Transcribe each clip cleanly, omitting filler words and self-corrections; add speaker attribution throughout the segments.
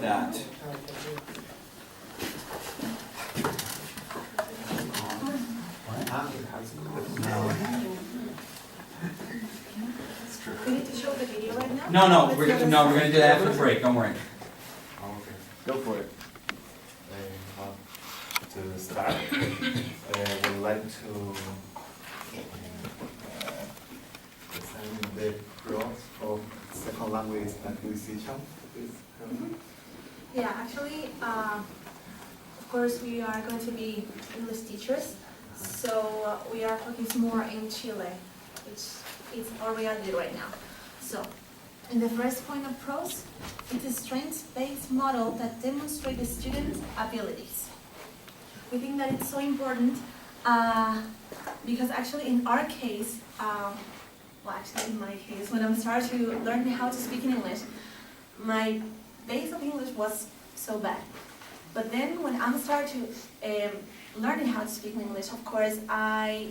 Speaker 1: that.
Speaker 2: We need to show the video right now?
Speaker 1: No, we're gonna do that after the break. Don't worry.
Speaker 3: Okay.
Speaker 1: Go for it.
Speaker 3: To start, we'd like to present the pros of second language acquisition.
Speaker 2: Yeah, actually, of course, we are going to be English teachers, so we are focused more in Chile, which is our reality right now. So, in the first point of pros, it's a strengths-based model that demonstrates the students' abilities. We think that it's so important because actually in our case, well actually in my case, when I started to learn how to speak in English, my base of English was so bad. But then when I started to learning how to speak in English, of course, I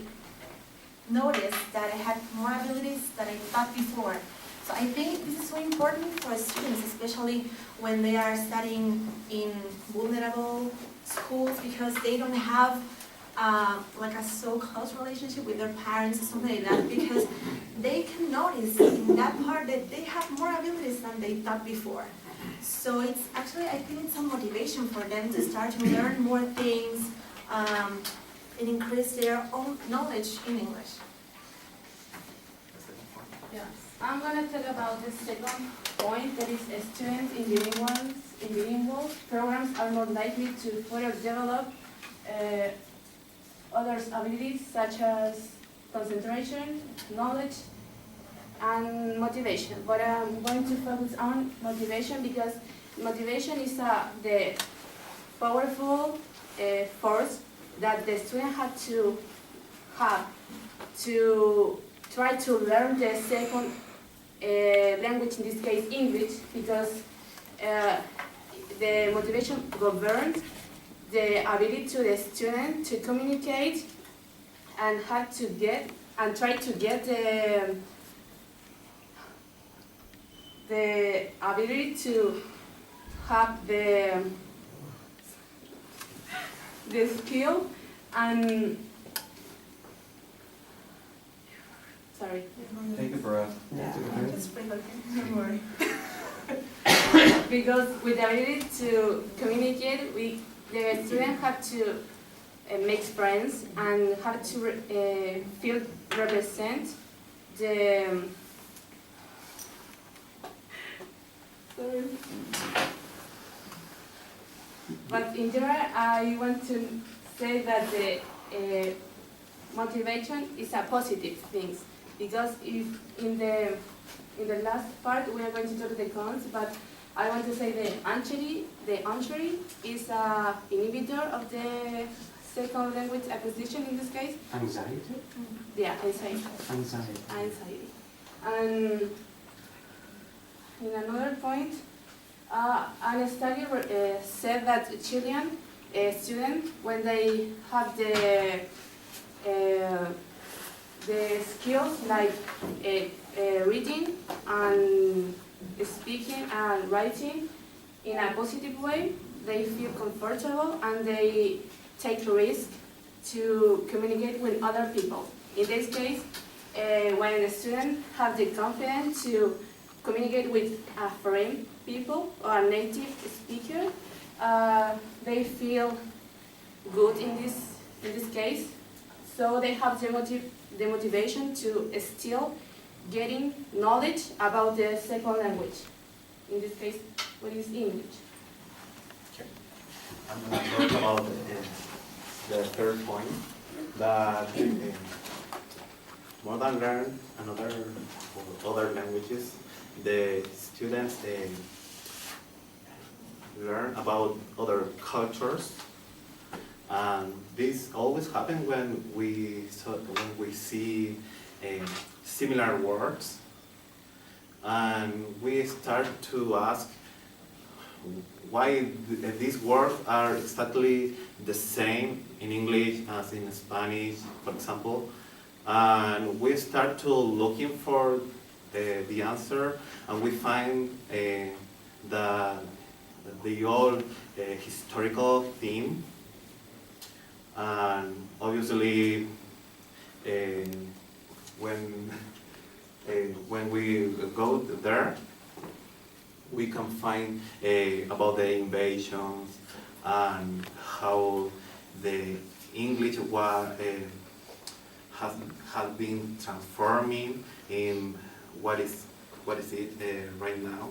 Speaker 2: noticed that I had more abilities than I thought before. So I think this is so important for students, especially when they are studying in vulnerable schools, because they don't have like a so close relationship with their parents or something like that, because they can notice in that part that they have more abilities than they thought before. So it's actually, I think it's a motivation for them to start to learn more things and increase their own knowledge in English.
Speaker 4: Yeah. I'm going to talk about the second point, that is students in bilingual programs are more likely to further develop others' abilities such as concentration, knowledge, and motivation. But I'm going to focus on motivation because motivation is the powerful force that the student had to have to try to learn the second language, in this case English, because the motivation governs the ability to the student to communicate and have to get and try to get the ability to have the skill and sorry.
Speaker 1: Take a breath.
Speaker 2: Just bring it in, don't worry.
Speaker 4: Because with the ability to communicate, the student have to make friends and have to feel represent the sorry. But in general, I want to say that the motivation is a positive thing, because if in the last part we are going to talk the cons, but I want to say the anchory is an inhibitor of the second language acquisition in this case.
Speaker 5: Anxiety?
Speaker 4: Yeah, anxiety.
Speaker 5: Anxiety.
Speaker 4: And in another point, a study said that Chilean students, when they have the skills like reading and speaking and writing in a positive way, they feel comfortable and they take risk to communicate with other people. In this case, when the students have the confidence to communicate with a foreign people or a native speaker, they feel good in this case. So they have the motivation to still getting knowledge about the second language. In this case, what is English?
Speaker 3: Okay. I'm going to talk about the third point, that more than learn other languages, the students learn about other cultures. And this always happens when we see similar words, and we start to ask why these words are exactly the same in English as in Spanish, for example. And we start to looking for the answer, and we find that the old historical theme, and obviously when we go there, we can find about the invasions and how the English has been transforming in what is it right now.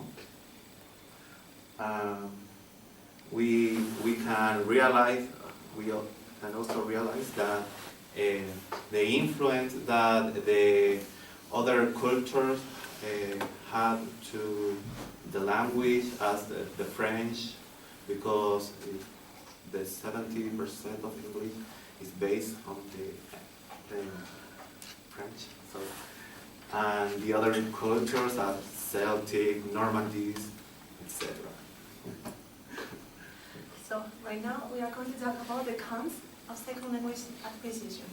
Speaker 3: We can realize, we can also realize that the influence that the other cultures had to the language, as the French, because the 70% of English is based on the French. So, and the other cultures are Celtic, Normandis, etc.
Speaker 2: So right now we are going to talk about the cons of second language acquisition.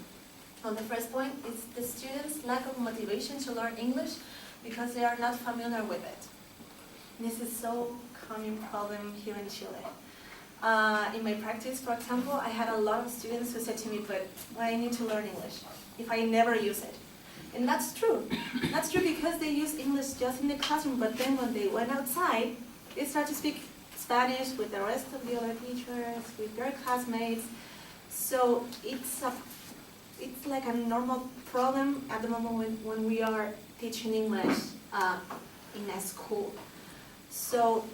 Speaker 2: Well, the first point is the students' lack of motivation to learn English because they are not familiar with it. This is so common problem here in Chile. In my practice, for example, I had a lot of students who said to me, but why I need to learn English if I never use it? And that's true. That's true because they use English just in the classroom, but then when they went outside, they start to speak Spanish with the rest of the other teachers, with their classmates. So it's like a normal problem at the moment when we are teaching English in a school. So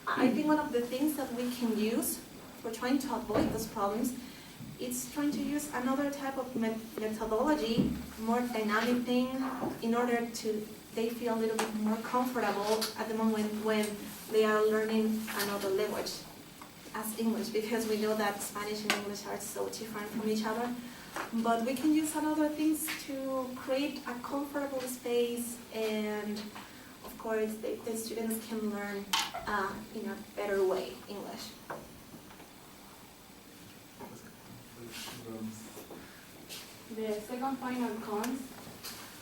Speaker 2: I think one of the things that we can use for trying to avoid those problems is trying to use another type of methodology, more dynamic thing, in order to they feel a little bit more comfortable at the moment when they are learning another language as English, because we know that Spanish and English are so different from each other. But we can use some other things to create a comfortable space, and of course the students can learn in a better way English.
Speaker 4: The second point on cons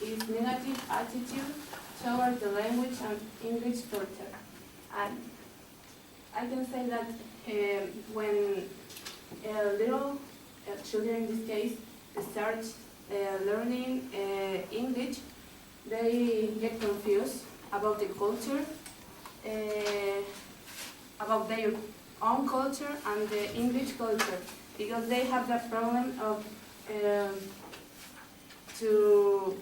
Speaker 4: is negative attitude toward the language and English culture. And I can say that when little children, in this case, start learning English, they get confused about the culture, about their own culture and the English culture, because they have the problem of to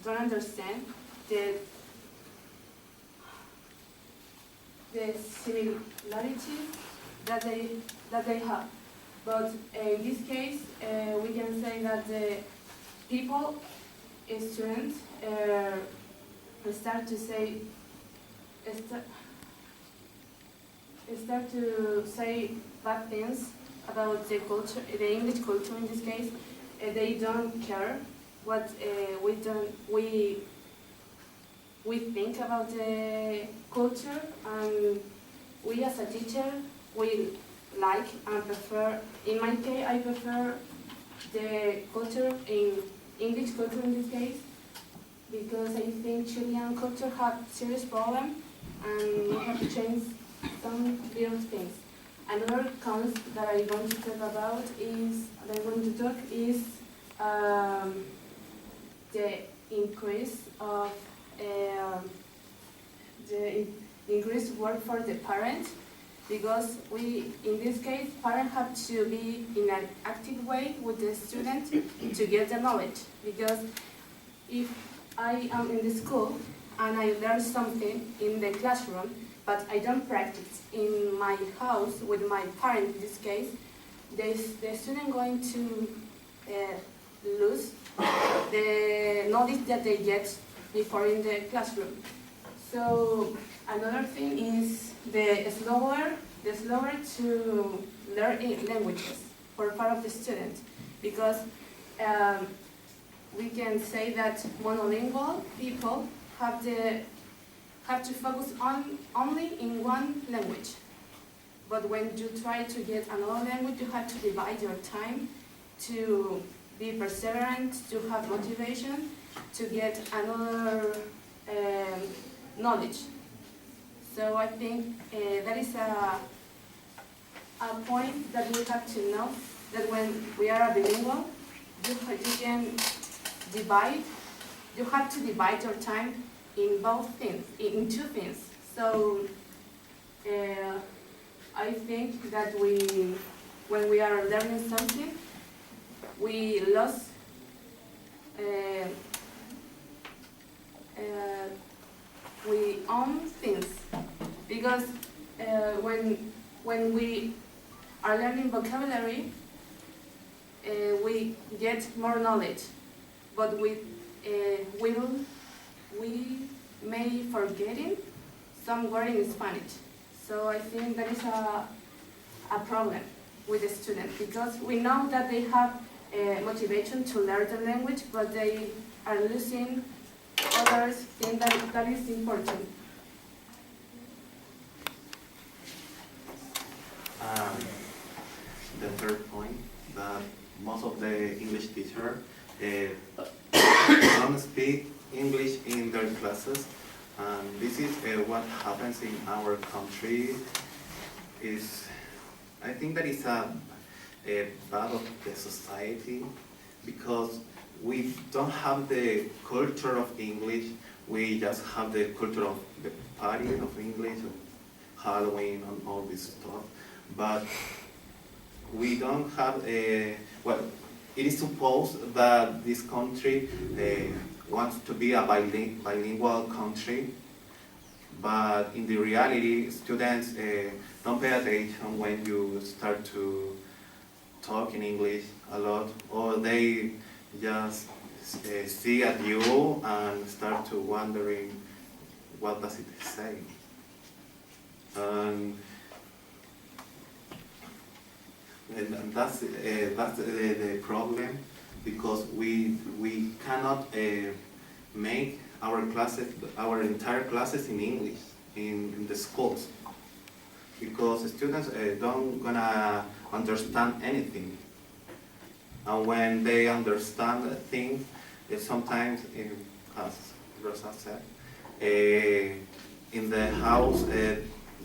Speaker 4: don't understand the similarities that they have. But in this case, we can say that the people, students, start to say bad things about the culture, the English culture in this case. They don't care what we think about the culture, and we as a teacher, we like and prefer, in my case, I prefer the culture in English culture in this case, because I think Chilean culture have serious problem and we have to change some little things. Another cons that I'm going to talk about is the increase of the increased work for the parent, because we, in this case, parents have to be in an active way with the student to get the knowledge. Because if I am in the school and I learn something in the classroom, but I don't practice in my house with my parent in this case, the student going to lose the knowledge that they get before in the classroom. So another thing is the slower to learn languages for part of the student, because we can say that monolingual people have to focus only in one language. But when you try to get another language, you have to divide your time to be perseverant, to have motivation, to get another knowledge. So I think that is a point that we have to know, that when we are a bilingual, you can divide, you have to divide your time in both things, in two things. So I think that when we are learning something, we lose we own things, because when we are learning vocabulary, we get more knowledge, but we may forgetting some word in Spanish. So I think that is a problem with the students, because we know that they have motivation to learn the language, but they are losing others things that is important.
Speaker 3: The third point, that most of the English teachers don't speak English in their classes, and this is what happens in our country. I think that is a bad of the society, because we don't have the culture of English. We just have the culture of the party of English, of Halloween and all this stuff. But we don't have well, it is supposed that this country wants to be a bilingual country, but in the reality, students don't pay attention when you start to talk in English a lot, or they just see at you and start to wondering what does it say. And that's the problem, because we cannot make our classes, our entire classes in English in the schools, because students don't gonna understand anything. And when they understand things, sometimes, as Rosa said, in the house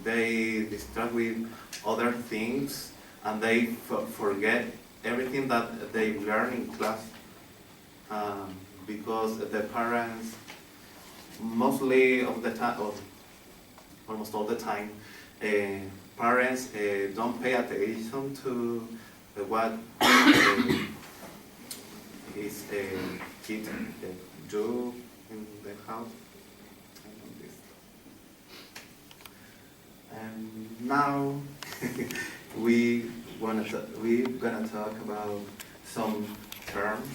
Speaker 3: they distract with other things, and they forget everything that they learn in class, because the parents, mostly of the time, or almost all the time, parents don't pay attention to what his kid do in the house. And now we're gonna talk about some terms.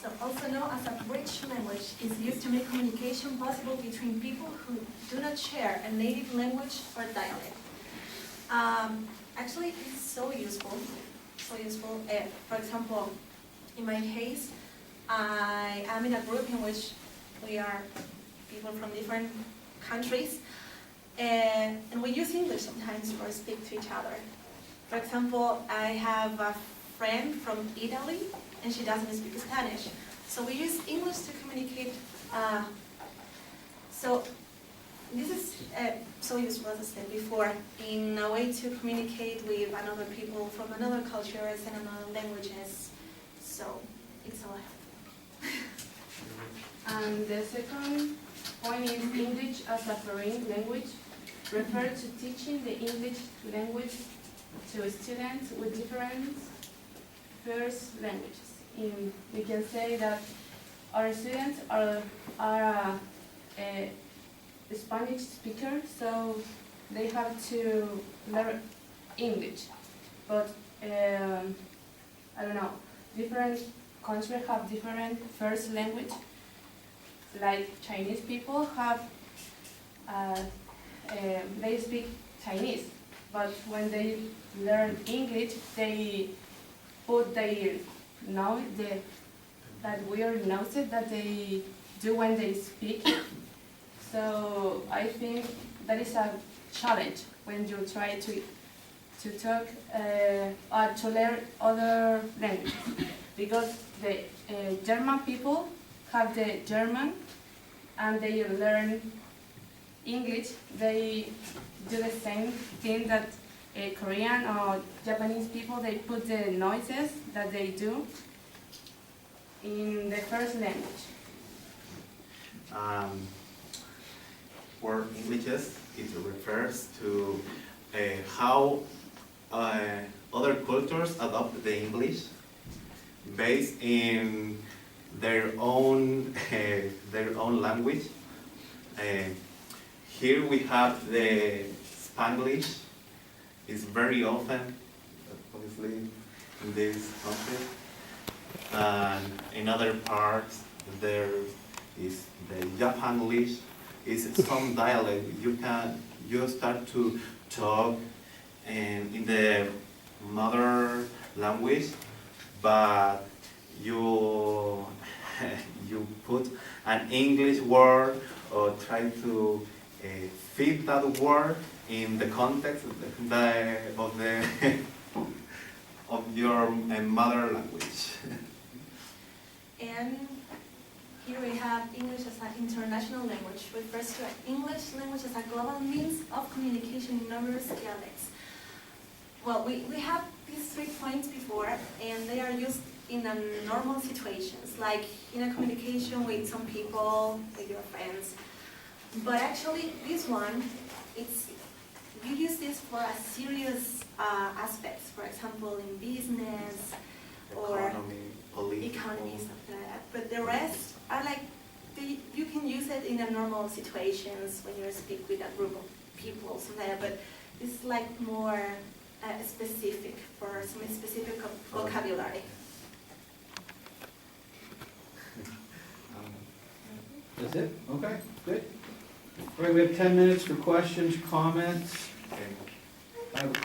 Speaker 2: So also known as a bridge language, is used to make communication possible between people who do not share a native language or dialect. Actually, it's so useful. For example, in my case, I am in a group in which we are people from different countries, and we use English sometimes or speak to each other. For example, I have a friend from Italy, and she doesn't speak Spanish. So we use English to communicate. So this is so useful, as I said before, in a way to communicate with another people from another cultures and another languages. So it's all helpful.
Speaker 4: And the second point is English as a foreign language, refers to teaching the English language to students with different first languages. We can say that our students are a Spanish speaker, so they have to learn English. But I don't know, different countries have different first language. Like Chinese people have, they speak Chinese, but when they learn English, they put their that weird noises that they do when they speak. So I think that is a challenge when you try to talk or to learn other languages, because the German people have the German and they learn English, they do the same thing that Korean or Japanese people, they put the noises that they do in the first language.
Speaker 3: For Englishes, it refers to how other cultures adopt the English based in their own language. Here we have the Spanglish. It's very often, obviously, in this country. And in other parts, there is the Japanese. It's some dialect. You start to talk in the mother language, but you put an English word or try to fit that word in the context of your mother language.
Speaker 2: And here we have English as an international language, refers to an English language as a global means of communication in numerous dialects. Well, we have these 3 points before, and they are used in a normal situations, like in a communication with some people, with your friends. But actually, this one, you use this for a serious aspects, for example, in business or economy, something like that. But the rest are like, you can use it in a normal situations when you speak with a group of people, something like that. But it's like more specific for some specific vocabulary.
Speaker 6: That's it? Okay, good. All right, we have 10 minutes for questions, comments. I have a